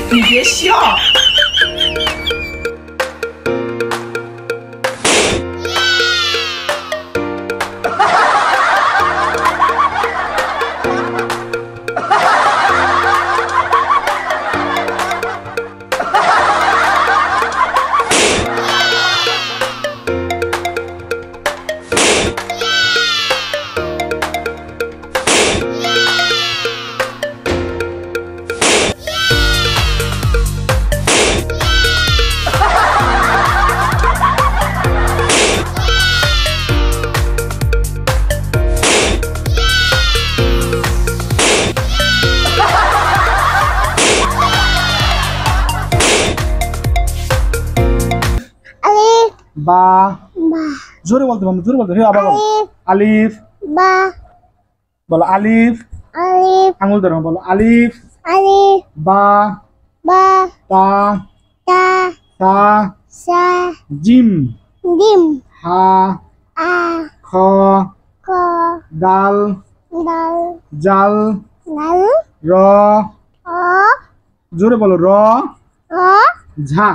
你别笑。বা জোরে বলতে হবে, জোরে বলতে হবে। আবার বলো আলিফ বা বলো আলিফ আলিফ আঙুল ধরো বলো আলিফ আলিফ বা বা তা তা সা সা জিম জিম হা আ খ ক দাল দাল জাল লাল র অ জোরে বলো র অ ঝা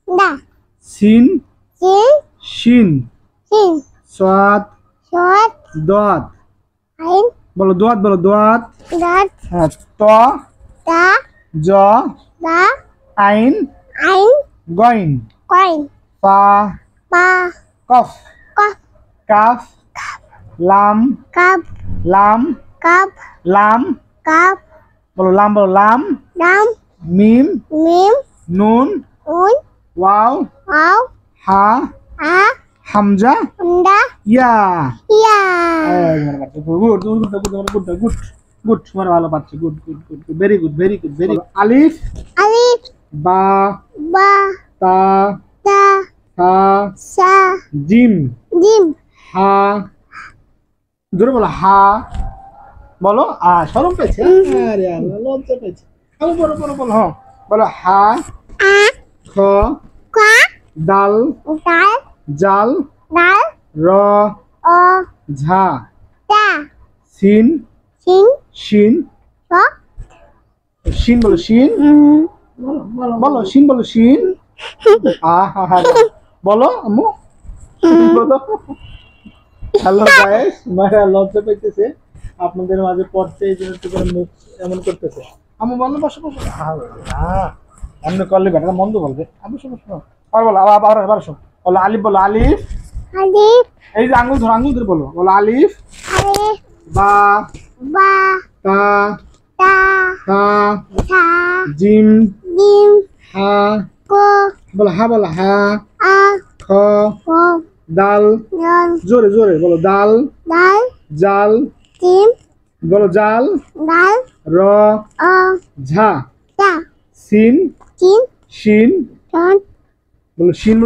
দা সিন সিন শিন সিন সাদ সত দত আইন বলো দোয়াত বলো দোয়াত দাত হ্যাঁ ত তা জ দা আইন আইন গইন কইন পা পা কফ কফ কাফ লাম কাপ লাম কাপ লাম কাপ বলো লাম দাম মিম মিম নুন উন ওয়াও আও হা আ হামজা উন্ডা ইয়া ইয়া গুড গুড গুড গুড তোমার ভালো পাচ্ছে good good good very good very good very আলিফ আলিফ বা বা তা তা সা সা জিম জিম হা জোরে বলো হা বলো শরম পেয়েছে আরে আল্লাহ লজ্জা পেয়েছে বলো বলো বলো হ্যাঁ বলো হা আ খ কা দাল দাল জাল দাল র অ ঝা তা সিন সিন শিন স শিন বলো শিন বলো শিন বলো শিন বলো আম্মু বলো হ্যালো গাইস মায়া লজ্জা পাইতেছে আপনাদের মাঝে পড়তে এই জন্য একটু করে মুখ এমন করতেছে আম্মু বলো বসো বসো এমনি করলে বেটা মন্দ বলবে আমি শোনো শোনো আর বলো আবার শোনো বলো আলিফ বলো আলিফ আলিফ এই যে আঙ্গুল ধরে বলো বলো আলিফ আলিফ বা বা তা তা সা সা জিম জিম হা কো বলো হা আ খ ক দাল দাল জোরে জোরে বলো দাল দাল জাল জিম বলো জাল দাল র অ ঝা তা সিন তিন শিন চার বলো শিন